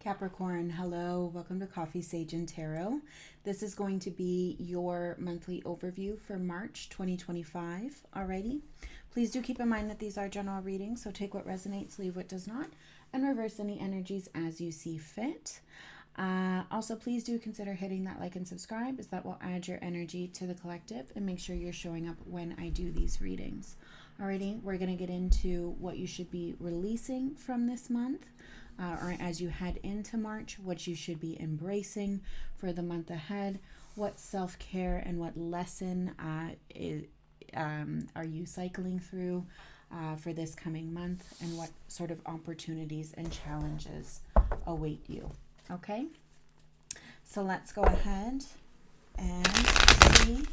Capricorn, hello. Welcome to Coffee, Sage, and Tarot. This is going to be your monthly overview for March 2025. Alrighty. Please do keep in mind that these are general readings, so take what resonates, leave what does not, and reverse any energies as you see fit. Also, please do consider hitting that like and subscribe, as that will add your energy to the collective and make sure you're showing up when I do these readings. Alrighty, we're going to get into what you should be releasing from this month. Or as you head into March, what you should be embracing for the month ahead, what self-care and what lesson are you cycling through for this coming month, and what sort of opportunities and challenges await you. Okay, so let's go ahead and see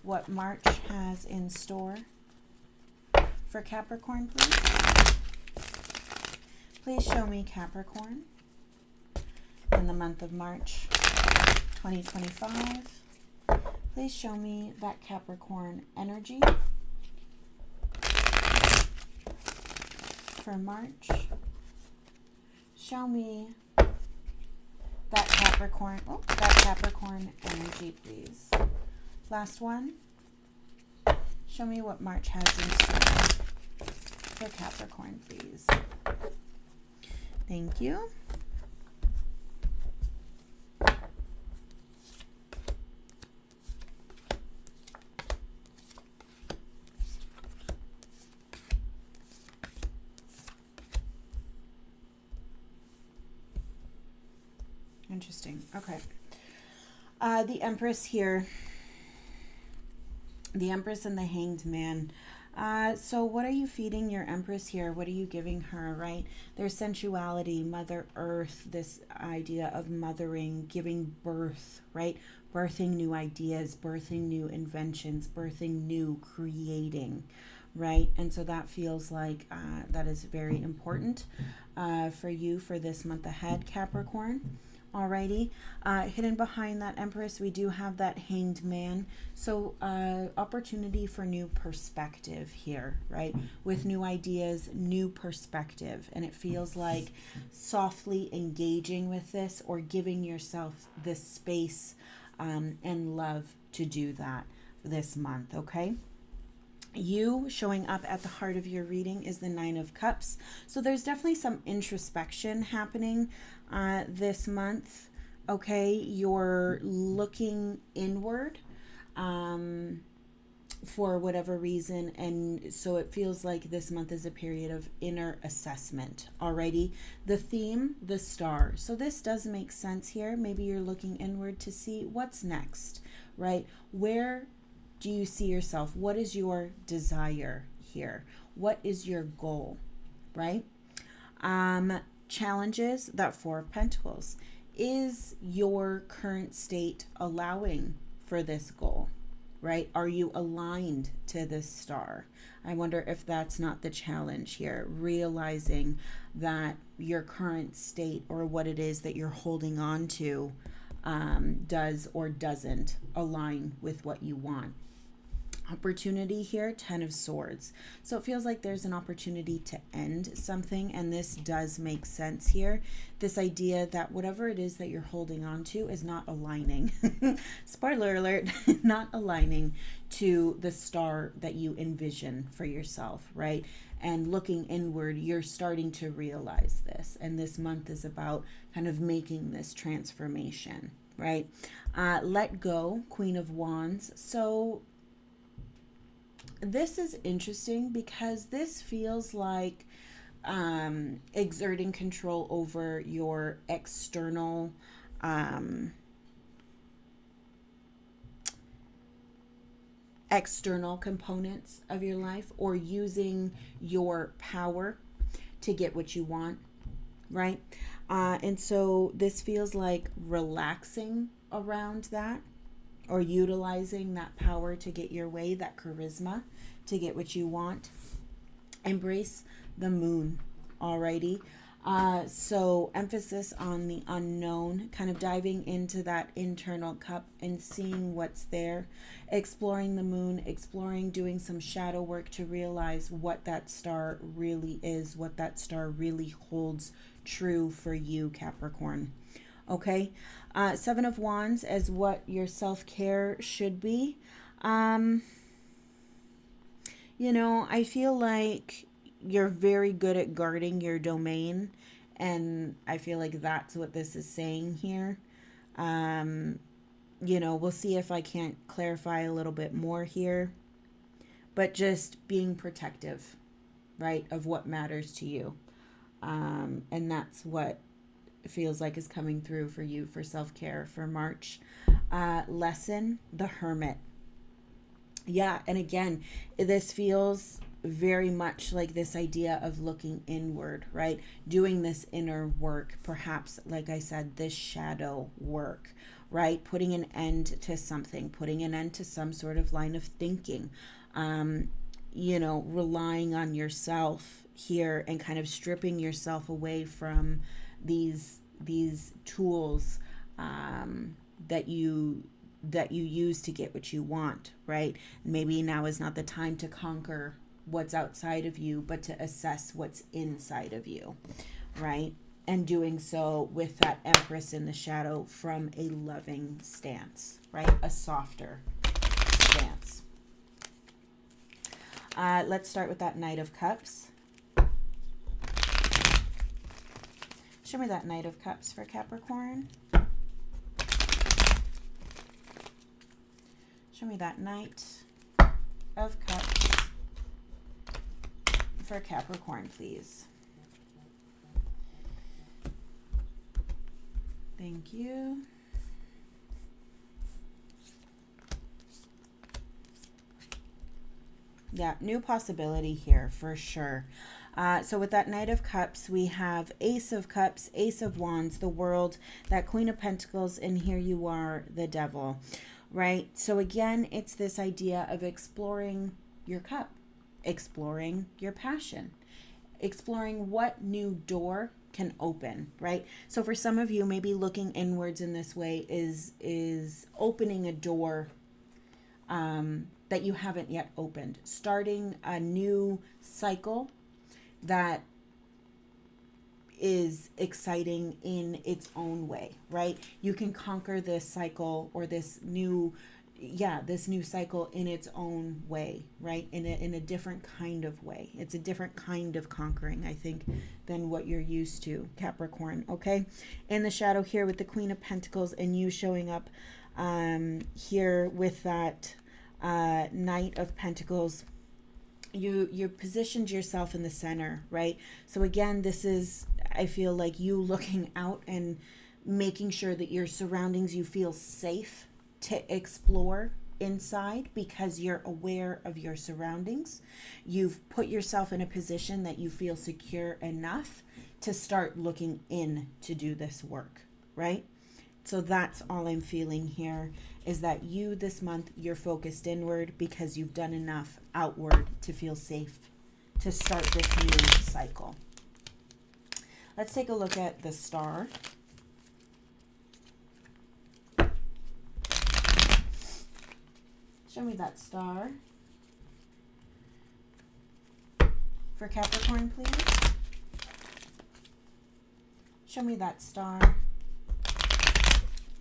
what March has in store for Capricorn, please. Please show me Capricorn in the month of March 2025. Please show me that Capricorn energy for March. Show me that Capricorn energy, please. Last one. Show me what March has in store for Capricorn, please. Thank you. Interesting. Okay. The Empress here. The Empress and the Hanged Man. So what are you feeding your Empress here? What are you giving her, right? There's sensuality, Mother Earth, this idea of mothering, giving birth, right? Birthing new ideas, birthing new inventions, birthing new, creating, right? And so that feels like that is very important for you for this month ahead, Capricorn. Alrighty, hidden behind that Empress, we do have that Hanged Man. So opportunity for new perspective here, right? With new ideas, new perspective. And it feels like softly engaging with this, or giving yourself this space and love to do that this month, okay? You showing up at the heart of your reading is the Nine of Cups. So there's definitely some introspection happening this month. Okay, you're looking inward for whatever reason, and so it feels like this month is a period of inner assessment. Alrighty, the theme, the star. So this does make sense here. Maybe you're looking inward to see what's next, right? Where do you see yourself? What is your desire here? What is your goal, right? Challenges, that Four of Pentacles. Is your current state allowing for this goal, right? Are you aligned to this star? I wonder if that's not the challenge here, realizing that your current state, or what it is that you're holding on to, does or doesn't align with what you want. Opportunity here, Ten of Swords. So it feels like there's an opportunity to end something, and this does make sense here. This idea that whatever it is that you're holding on to is not aligning. Spoiler alert, not aligning to the star that you envision for yourself, right? And looking inward, you're starting to realize this. And this month is about kind of making this transformation, right? Let go, Queen of Wands. So this is interesting because this feels like exerting control over your external components of your life, or using your power to get what you want, right? And so this feels like relaxing around that, or utilizing that power to get your way, that charisma to get what you want. Embrace the Moon, alrighty? So emphasis on the unknown, kind of diving into that internal cup and seeing what's there, exploring the moon, exploring doing some shadow work to realize what that star really is, what that star really holds true for you, Capricorn. Okay, Seven of Wands is what your self-care should be. Um, I feel like you're very good at guarding your domain, and I feel like that's what this is saying here. Um, we'll see if I can't clarify a little bit more here, but just being protective, right, of what matters to you. And that's what it feels like is coming through for you for self-care for March. Lesson, the Hermit. Yeah, and again, this feels very much like this idea of looking inward, right? Doing this inner work, perhaps, like I said, this shadow work, right? Putting an end to something, putting an end to some sort of line of thinking, relying on yourself here and kind of stripping yourself away from these tools that you use to get what you want, right? Maybe now is not the time to conquer what's outside of you, but to assess what's inside of you, right? And doing so with that Empress in the shadow from a loving stance, right? A softer stance. Let's start with that Knight of Cups. Show me that Knight of Cups for Capricorn. Show me that Knight of Cups for Capricorn, please. Thank you. Yeah, new possibility here for sure. So with that Knight of Cups, we have Ace of Cups, Ace of Wands, the World, that Queen of Pentacles, and here you are, the Devil. Right? So again, it's this idea of exploring your cup, exploring your passion, exploring what new door can open, right? So for some of you, maybe looking inwards in this way is opening a door that you haven't yet opened, starting a new cycle that is exciting in its own way, right? You can conquer this cycle or this new cycle in its own way, right? In a different kind of way. It's a different kind of conquering, I think, than what you're used to, Capricorn, okay? In the shadow here with the Queen of Pentacles and you showing up here with that Knight of Pentacles. You positioned yourself in the center, right? So again, this is, I feel like you looking out and making sure that your surroundings, you feel safe to explore inside because you're aware of your surroundings. You've put yourself in a position that you feel secure enough to start looking in to do this work, right? So that's all I'm feeling here is that you this month, you're focused inward because you've done enough outward to feel safe to start this new cycle. Let's take a look at the star. Show me that star for Capricorn, please. Show me that star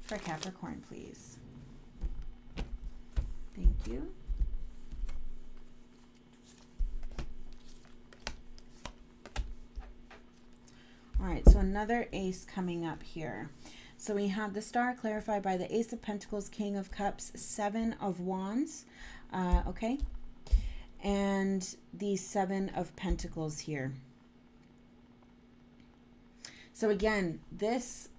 for Capricorn, please. Thank you. All right, so another ace coming up here. So we have the star clarified by the Ace of Pentacles, King of Cups, Seven of Wands, okay? And the Seven of Pentacles here. So again, this,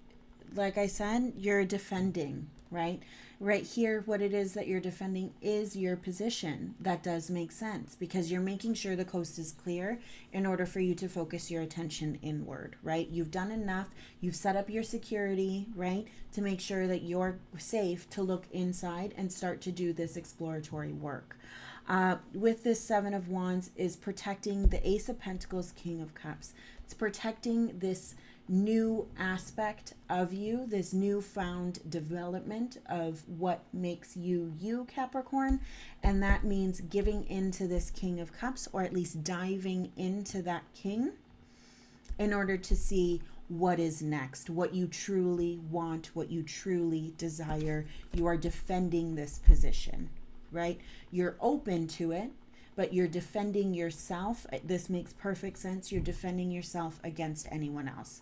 like I said, you're defending, right? Right here, what it is that you're defending is your position. That does make sense because you're making sure the coast is clear in order for you to focus your attention inward, right? You've done enough. You've set up your security, right, to make sure that you're safe to look inside and start to do this exploratory work. With this Seven of Wands is protecting the Ace of Pentacles, King of Cups. It's protecting this new aspect of you, this newfound development of what makes you you, Capricorn. And that means giving into this King of Cups, or at least diving into that king in order to see what is next, what you truly want, what you truly desire. You are defending this position, right? You're open to it, but you're defending yourself. This makes perfect sense. You're defending yourself against anyone else.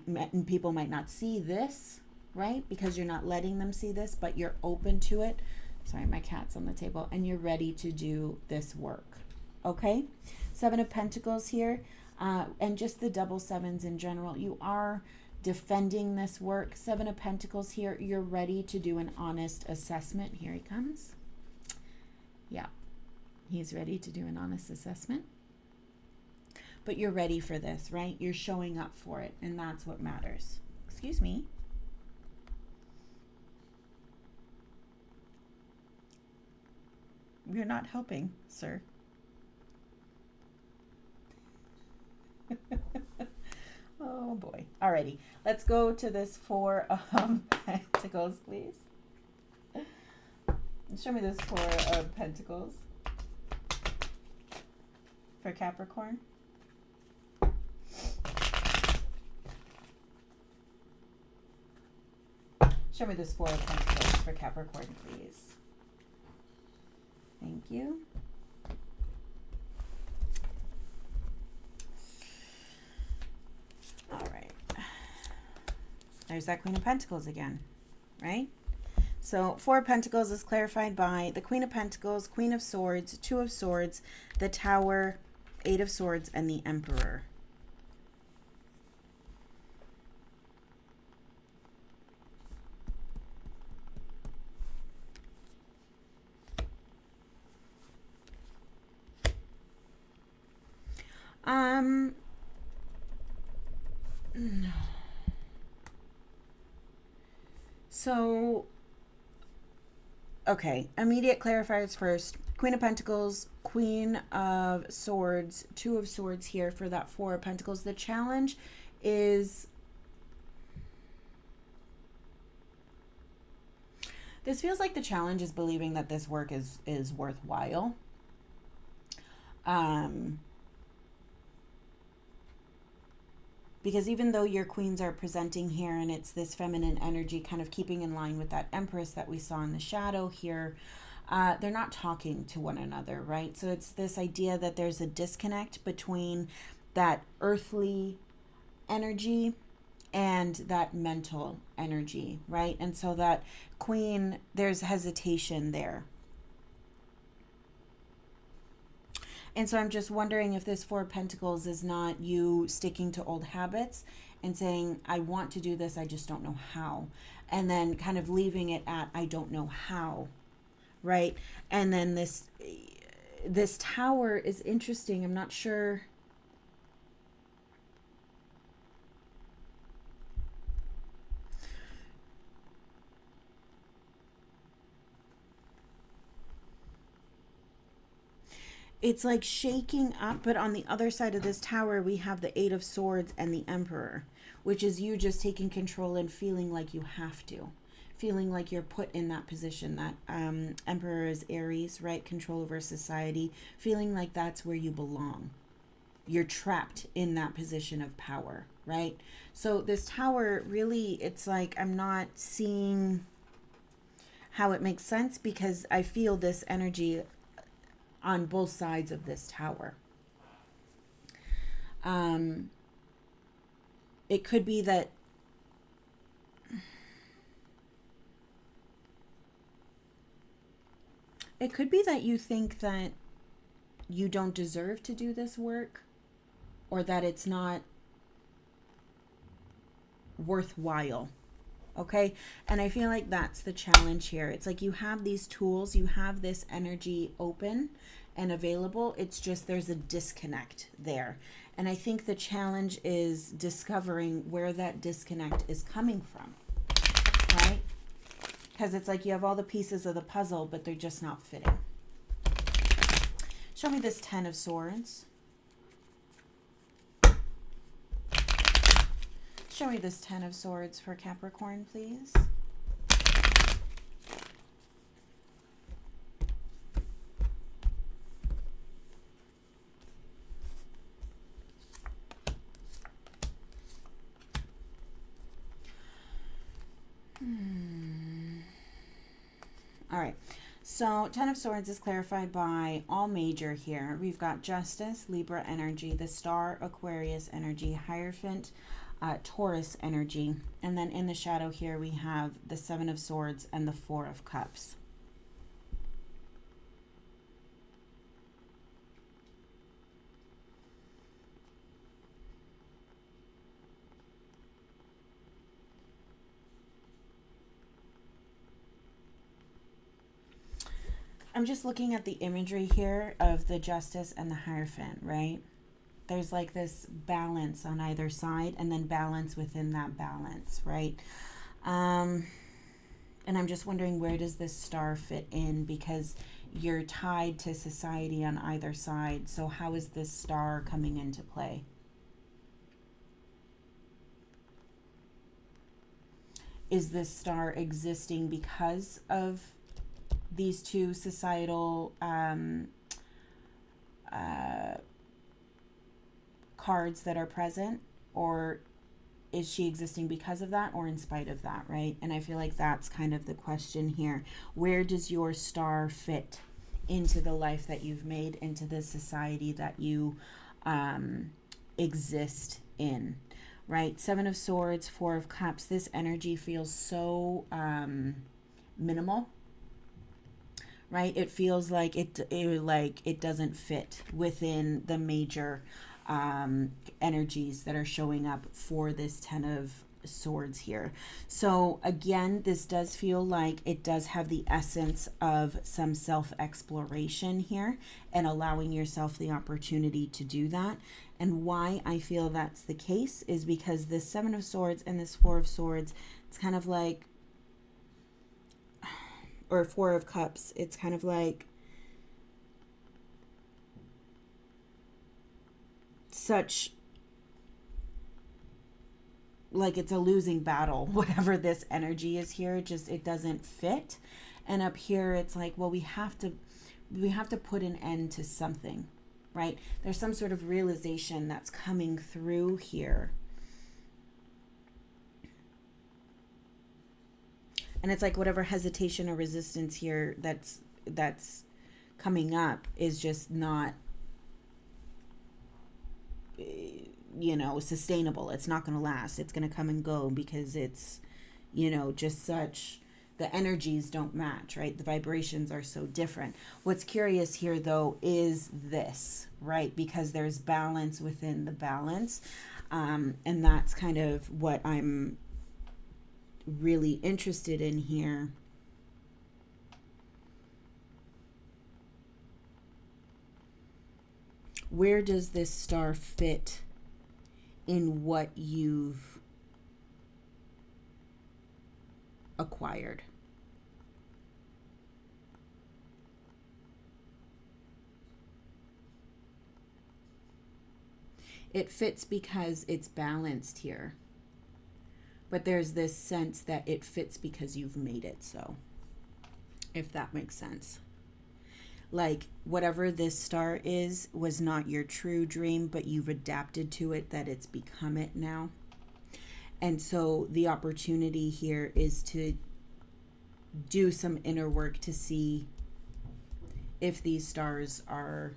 And people might not see this, right? Because you're not letting them see this, but you're open to it. Sorry, my cat's on the table. And you're ready to do this work, okay? 7 of Pentacles here, and just the double sevens in general. You are defending this work. 7 of Pentacles here. You're ready to do an honest assessment. Here he comes. Yeah, he's ready to do an honest assessment. But you're ready for this, right? You're showing up for it, and that's what matters. Excuse me. You're not helping, sir. Oh boy. Alrighty. Let's go to this 4 of Pentacles, please. Show me this 4 of Pentacles for Capricorn. Show me this 4 of Pentacles for Capricorn, please. Thank you. All right. There's that Queen of Pentacles again, right? So 4 of Pentacles is clarified by the Queen of Pentacles, Queen of Swords, 2 of Swords, the Tower, 8 of Swords, and the Emperor. No. So, okay, immediate clarifiers first. Queen of Pentacles, Queen of Swords, 2 of Swords here for that 4 of Pentacles. The challenge is, this feels like the challenge is believing that this work is worthwhile. Because even though your queens are presenting here and it's this feminine energy kind of keeping in line with that Empress that we saw in the shadow here, they're not talking to one another, right? So it's this idea that there's a disconnect between that earthly energy and that mental energy, right? And so that queen, there's hesitation there. And so I'm just wondering if this 4 of Pentacles is not you sticking to old habits and saying, I want to do this, I just don't know how. And then kind of leaving it at, I don't know how, right? And then this Tower is interesting. I'm not sure. It's like shaking up, but on the other side of this Tower, we have the 8 of Swords and the Emperor, which is you just taking control and feeling like you have to. Feeling like you're put in that position. That Emperor is Aries, right? Control over society. Feeling like that's where you belong. You're trapped in that position of power, right? So this Tower, really, it's like I'm not seeing how it makes sense because I feel this energy on both sides of this Tower. It could be that you think that you don't deserve to do this work, or that it's not worthwhile. Okay. And I feel like that's the challenge here. It's like you have these tools, you have this energy open and available. It's just there's a disconnect there. And I think the challenge is discovering where that disconnect is coming from, right? Because it's like you have all the pieces of the puzzle, but they're just not fitting. Show me this 10 of Swords. Show me this Ten of Swords for Capricorn, please. All right. So Ten of Swords is clarified by all major here. We've got Justice, Libra energy, the Star, Aquarius energy, Hierophant, Taurus energy. And then in the shadow here, we have the Seven of Swords and the Four of Cups. I'm just looking at the imagery here of the Justice and the Hierophant, right? There's like this balance on either side and then balance within that balance, right? And I'm just wondering, where does this Star fit in? Because you're tied to society on either side. So how is this Star coming into play? Is this Star existing because of these two societal cards that are present, or is she existing because of that or in spite of that, right? And I feel like that's kind of the question here. Where does your Star fit into the life that you've made, into the society that you exist in, right? Seven of Swords, Four of Cups. This energy feels so minimal, right? It feels like it doesn't fit within the major energies that are showing up for this Ten of Swords here. So again, this does feel like it does have the essence of some self-exploration here and allowing yourself the opportunity to do that. And why I feel that's the case is because this Seven of Swords and this Four of Swords, it's kind of like, or Four of Cups, it's kind of like such, like it's a losing battle, whatever this energy is here, just it doesn't fit. And up here it's like, well, we have to put an end to something, right? There's some sort of realization that's coming through here. And it's like whatever hesitation or resistance here that's coming up is just not, you know, sustainable. It's not going to last. It's going to come and go because it's, you know, just such, the energies don't match, right? The vibrations are so different. What's curious here, though, is this, right? Because there's balance within the balance. And that's kind of what I'm really interested in here. Where does this Star fit in what you've acquired? It fits because it's balanced here. But there's this sense that it fits because you've made it so, if that makes sense. Like whatever this Star is was not your true dream, but you've adapted to it, that it's become it now. And so the opportunity here is to do some inner work to see if these stars are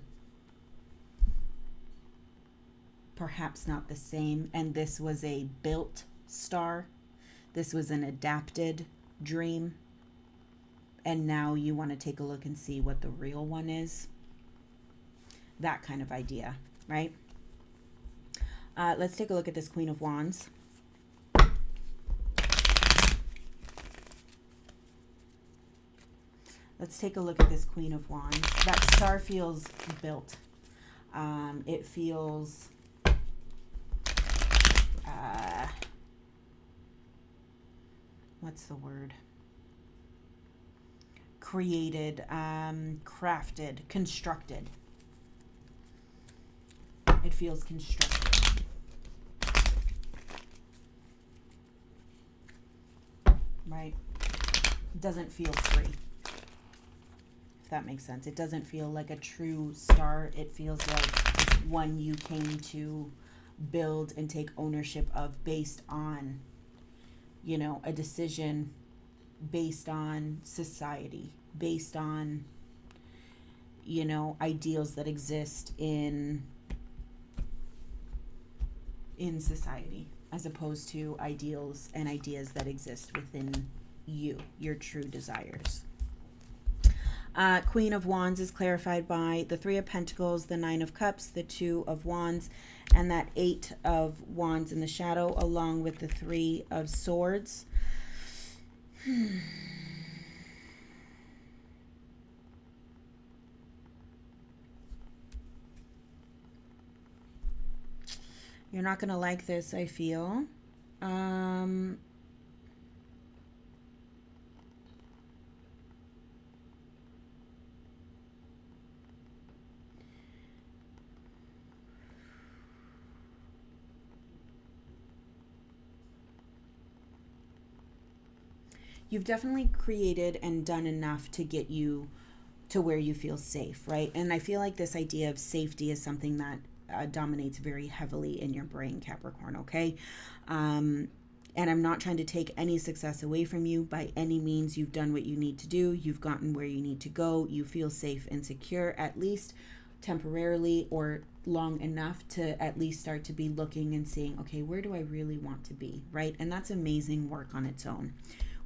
perhaps not the same. And this was a built Star. This was an adapted dream. And now you want to take a look and see what the real one is. That kind of idea, right? Let's take a look at this Queen of Wands. Let's take a look at this Queen of Wands. That Star feels built. It feels what's the word? Created, crafted, constructed. It feels constructed. right? It doesn't feel free, if that makes sense. It doesn't feel like a true star. It feels like one you came to build and take ownership of based on, you know, a decision, based on society, based on, you know, ideals that exist in society, as opposed to ideals and ideas that exist within you, your true desires. Queen of Wands is clarified by the Three of Pentacles, the Nine of Cups, the Two of Wands, and that Eight of Wands in the shadow, along with the Three of Swords. You're not going to like this, I feel. You've definitely created and done enough to get you to where you feel safe, right? And I feel like this idea of safety is something that dominates very heavily in your brain, Capricorn, okay? And I'm not trying to take any success away from you by any means. You've done what you need to do. You've gotten where you need to go. You feel safe and secure, at least temporarily or long enough to at least start to be looking and seeing, okay, where do I really want to be, right? And that's amazing work on its own.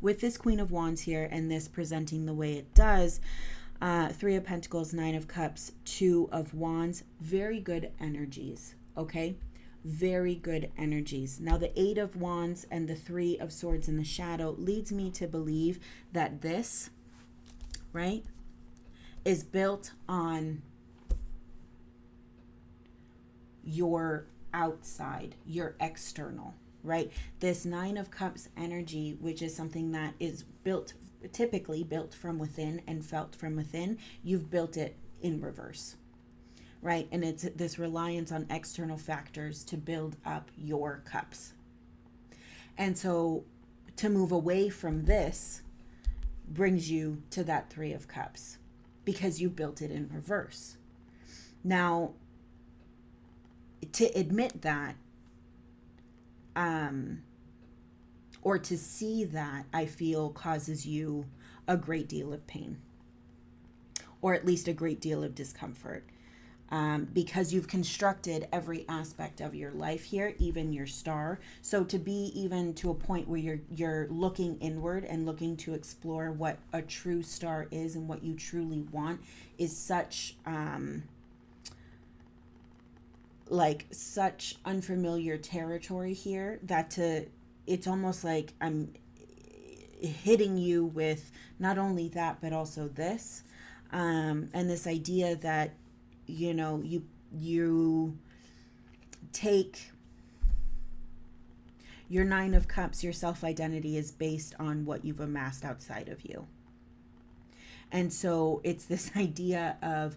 With this Queen of Wands here and this presenting the way it does, Three of Pentacles, Nine of Cups, Two of Wands, very good energies, okay? Very good energies. Now, the Eight of Wands and the Three of Swords in the shadow leads me to believe that this, right, is built on your outside, your external, right? This Nine of Cups energy, which is something that is built, typically built from within and felt from within, you've built it in reverse, right? And it's this reliance on external factors to build up your cups. And so to move away from this brings you to that Three of Cups because you built it in reverse. Now, to admit that, or to see that, I feel causes you a great deal of pain, or at least a great deal of discomfort, because you've constructed every aspect of your life here, even your star. So to be even to a point where you're looking inward and looking to explore what a true star is and what you truly want is such such unfamiliar territory here that it's almost like I'm hitting you with not only that but also this, and this idea that, you know, you take your Nine of Cups, your self-identity is based on what you've amassed outside of you. And so it's this idea of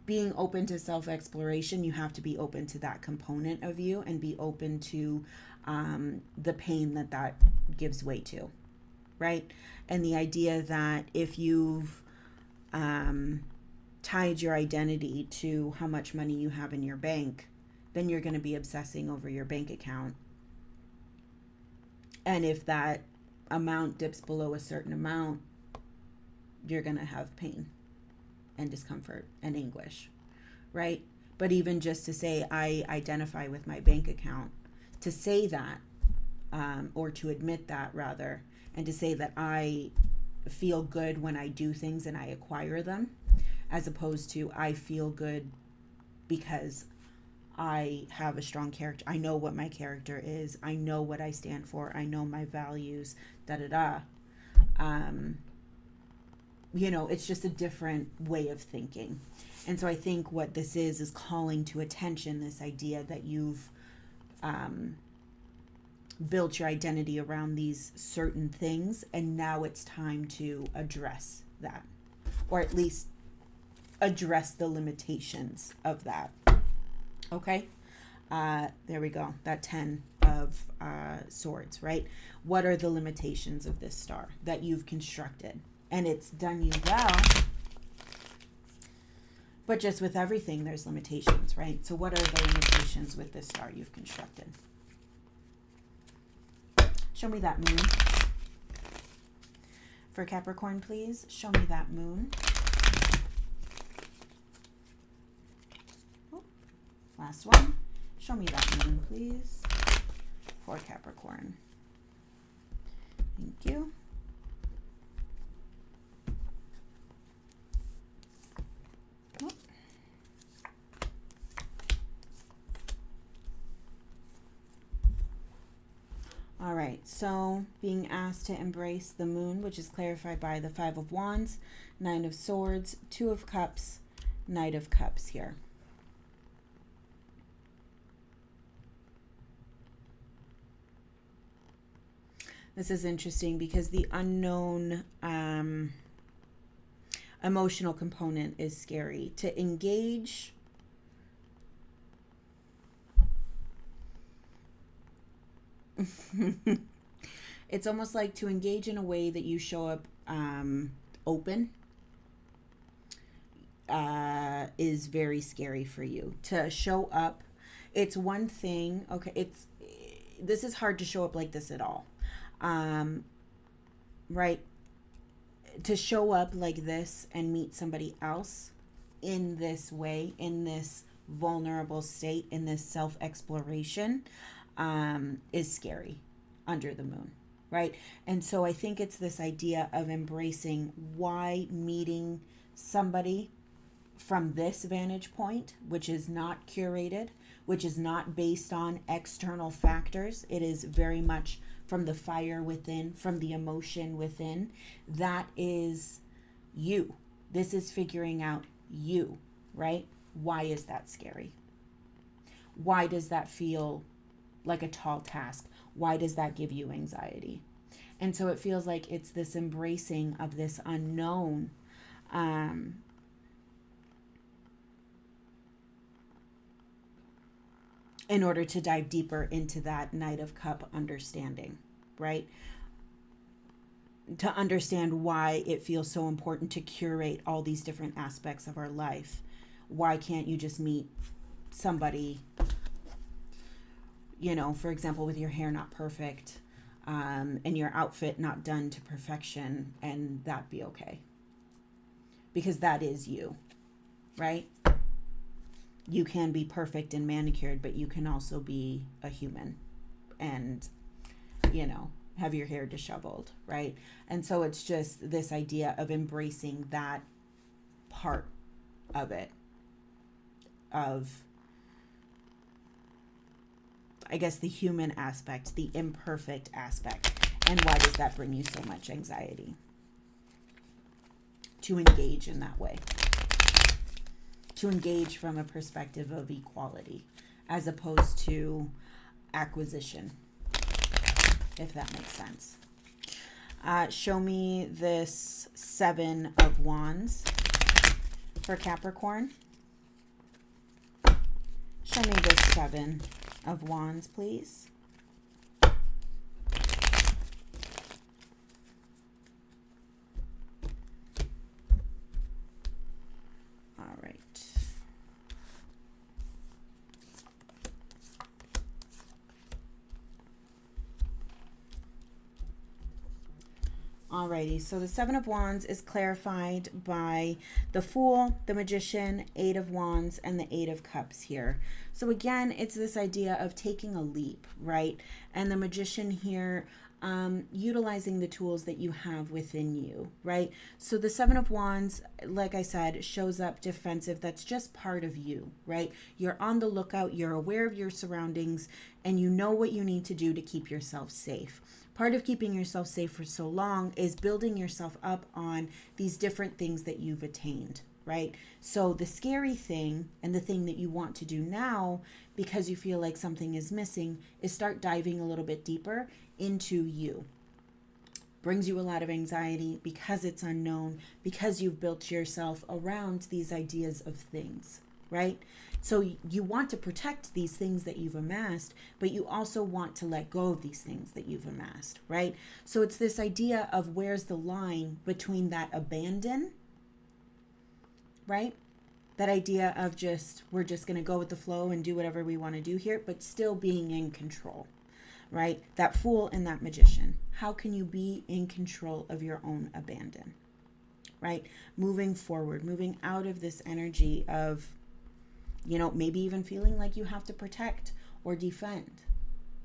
being open to self-exploration. You have to be open to that component of you and be open to the pain that gives way to, right? And the idea that if you've tied your identity to how much money you have in your bank, then you're going to be obsessing over your bank account. And if that amount dips below a certain amount, you're going to have pain and discomfort and anguish, right? But even just to say, I identify with my bank account, to say that, or to admit that rather, and to say that I feel good when I do things and I acquire them, as opposed to I feel good because I have a strong character. I know what my character is. I know what I stand for. I know my values, you know, it's just a different way of thinking. And so I think what this is calling to attention this idea that you've built your identity around these certain things, and now it's time to address that, or at least address the limitations of that. Okay? There we go. That 10 of swords, right? What are the limitations of this star that you've constructed? And it's done you well. But just with everything, there's limitations, right? So what are the limitations with this star you've constructed? Show me that moon. For Capricorn, please, show me that moon. Oh, last one. Show me that moon, please, for Capricorn. Thank you. Oh. All right, so being asked to embrace the moon, which is clarified by the 5 of Wands, 9 of Swords, 2 of Cups, Knight of Cups here. This is interesting because the unknown emotional component is scary. To engage it's almost like to engage in a way that you show up open is very scary for you. To show up, it's one thing, okay, this is hard to show up like this at all. Right? To show up like this and meet somebody else in this way, in this vulnerable state, in this self-exploration, is scary under the moon, right? And so I think it's this idea of embracing why meeting somebody from this vantage point, which is not curated, which is not based on external factors. It is very much from the fire within, from the emotion within. That is you. This is figuring out you, right? Why is that scary? Why does that feel like a tall task? Why does that give you anxiety? And so it feels like it's this embracing of this unknown, in order to dive deeper into that Knight of Cup understanding, right? To understand why it feels so important to curate all these different aspects of our life. Why can't you just meet somebody, you know, for example, with your hair not perfect, and your outfit not done to perfection, and that be okay? Because that is you, right? You can be perfect and manicured, but you can also be a human and, you know, have your hair disheveled, right? And so it's just this idea of embracing that part of it, of, I guess, the human aspect, the imperfect aspect. And why does that bring you so much anxiety? To engage in that way. To engage from a perspective of equality as opposed to acquisition, if that makes sense. Show me this 7 of Wands for Capricorn. Show me this 7 of Wands, please. All right. Alrighty, so the 7 of Wands is clarified by the Fool, the Magician, 8 of Wands, and the 8 of Cups here. So again, it's this idea of taking a leap, right? And the Magician here, utilizing the tools that you have within you, right? So the 7 of Wands, like I said, shows up defensive. That's just part of you, right? You're on the lookout, you're aware of your surroundings, and you know what you need to do to keep yourself safe. Part of keeping yourself safe for so long is building yourself up on these different things that you've attained, right? So the scary thing and the thing that you want to do now, because you feel like something is missing, is start diving a little bit deeper into you. Brings you a lot of anxiety because it's unknown, because you've built yourself around these ideas of things, right? So you want to protect these things that you've amassed, but you also want to let go of these things that you've amassed, right? So it's this idea of where's the line between that abandon, right? That idea of just, we're just going to go with the flow and do whatever we want to do here, but still being in control, right? That fool and that magician. How can you be in control of your own abandon, right? Moving forward, moving out of this energy of, maybe even feeling like you have to protect or defend,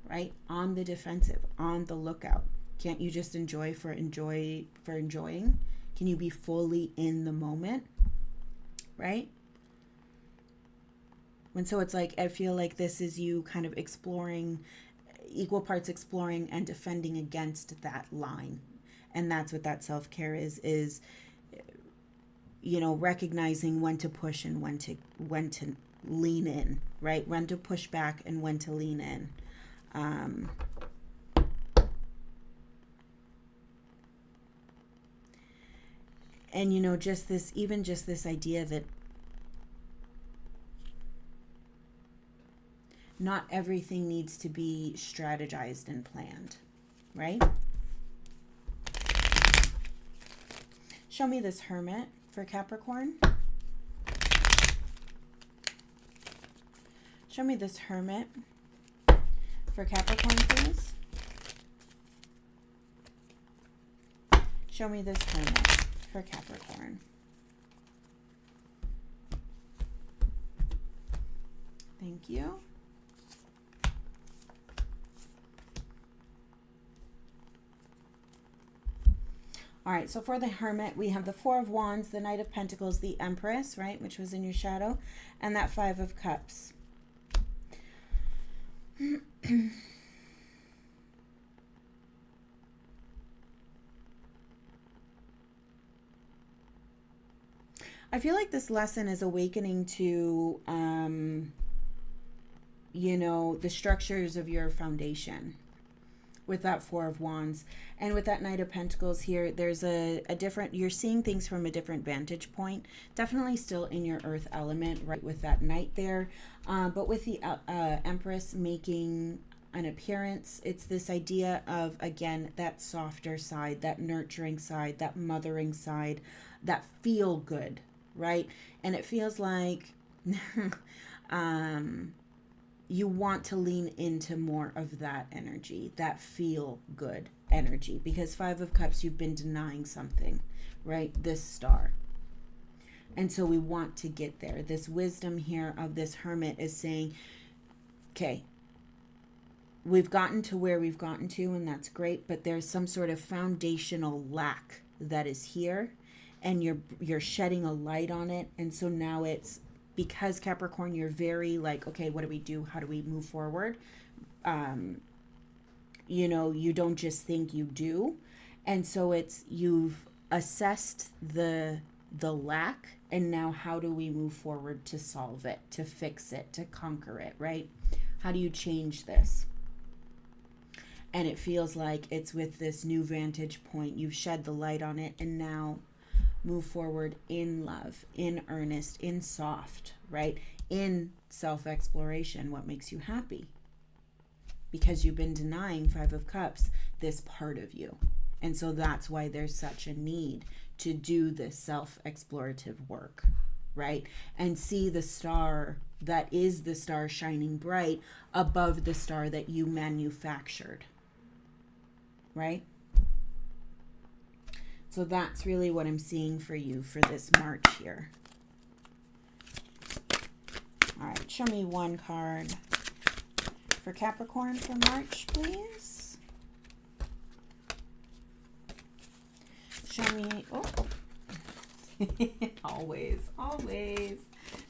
right? On the defensive, on the lookout. Can't you just enjoy for enjoying? Can you be fully in the moment, right? And so it's like, I feel like this is you kind of exploring, equal parts exploring and defending against that line. And that's what that self-care is recognizing when to push and when to lean in, right? When to push back and when to lean in. And just this idea that not everything needs to be strategized and planned, right? Show me this Hermit for Capricorn. Show me this Hermit for Capricorn, please. Show me this Hermit for Capricorn. Thank you. All right, so for the Hermit, we have the Four of Wands, the Knight of Pentacles, the Empress, right, which was in your shadow, and that Five of Cups. I feel like this lesson is awakening to, the structures of your foundation with that Four of Wands. And with that Knight of Pentacles here, there's a different, you're seeing things from a different vantage point. Definitely still in your earth element, right, with that Knight there. But with the Empress making an appearance, it's this idea of, again, that softer side, that nurturing side, that mothering side, that feel good, right? And it feels like you want to lean into more of that energy, that feel good energy, because Five of Cups, you've been denying something, right? This Star. And so we want to get there. This wisdom here of this Hermit is saying, okay, we've gotten to where we've gotten to, and that's great, but there's some sort of foundational lack that is here, and you're shedding a light on it. And so now it's, because Capricorn, you're very like, okay, what do we do? How do we move forward? You don't just think, you do. And so it's, you've assessed the lack, and now how do we move forward to solve it, to fix it, to conquer it, right? How do you change this? And it feels like it's with this new vantage point. You've shed the light on it, and now move forward in love, in earnest, in soft, right? In self-exploration. What makes you happy? Because you've been denying, Five of Cups, this part of you. And so that's why there's such a need to do this self-explorative work, right? And see the star that is the star shining bright above the star that you manufactured, right? So that's really what I'm seeing for you for this March here. All right, show me one card for Capricorn for March, please. Show me, always.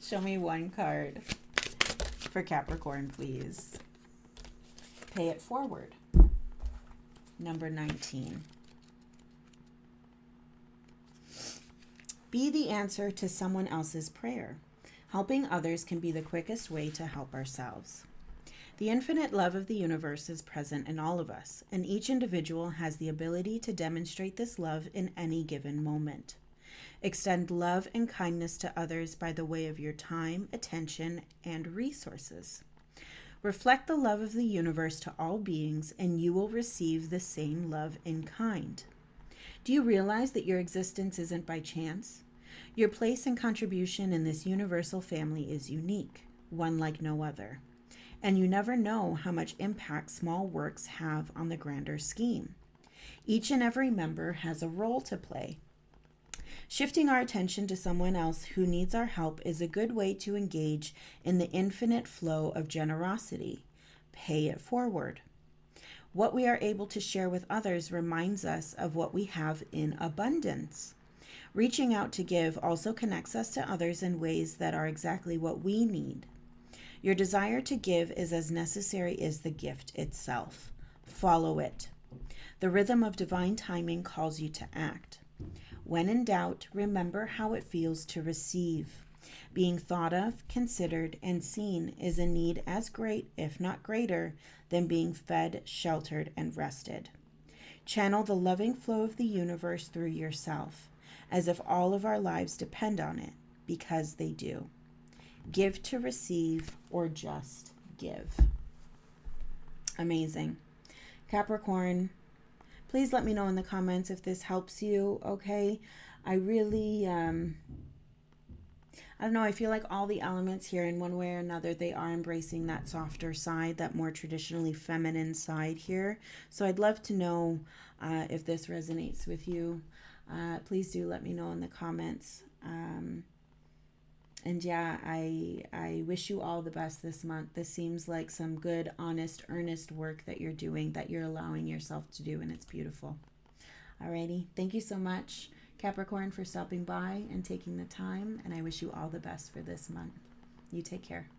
Show me one card for Capricorn, please. Pay it forward. Number 19. Be the answer to someone else's prayer. Helping others can be the quickest way to help ourselves. The infinite love of the universe is present in all of us, and each individual has the ability to demonstrate this love in any given moment. Extend love and kindness to others by the way of your time, attention, and resources. Reflect the love of the universe to all beings, and you will receive the same love in kind. Do you realize that your existence isn't by chance? Your place and contribution in this universal family is unique, one like no other. And you never know how much impact small works have on the grander scheme. Each and every member has a role to play. Shifting our attention to someone else who needs our help is a good way to engage in the infinite flow of generosity. Pay it forward. What we are able to share with others reminds us of what we have in abundance. Reaching out to give also connects us to others in ways that are exactly what we need. Your desire to give is as necessary as the gift itself. Follow it. The rhythm of divine timing calls you to act. When in doubt, remember how it feels to receive. Being thought of, considered, and seen is a need as great, if not greater, than being fed, sheltered, and rested. Channel the loving flow of the universe through yourself, as if all of our lives depend on it, because they do. Give to receive, or just give. Amazing. Capricorn, please let me know in the comments if this helps you, okay? I really, I don't know, I feel like all the elements here in one way or another, they are embracing that softer side, that more traditionally feminine side here. So I'd love to know if this resonates with you. Please do let me know in the comments. And yeah, I wish you all the best this month. This seems like some good, honest, earnest work that you're doing, that you're allowing yourself to do, and it's beautiful. Alrighty, thank you so much, Capricorn, for stopping by and taking the time, and I wish you all the best for this month. You take care.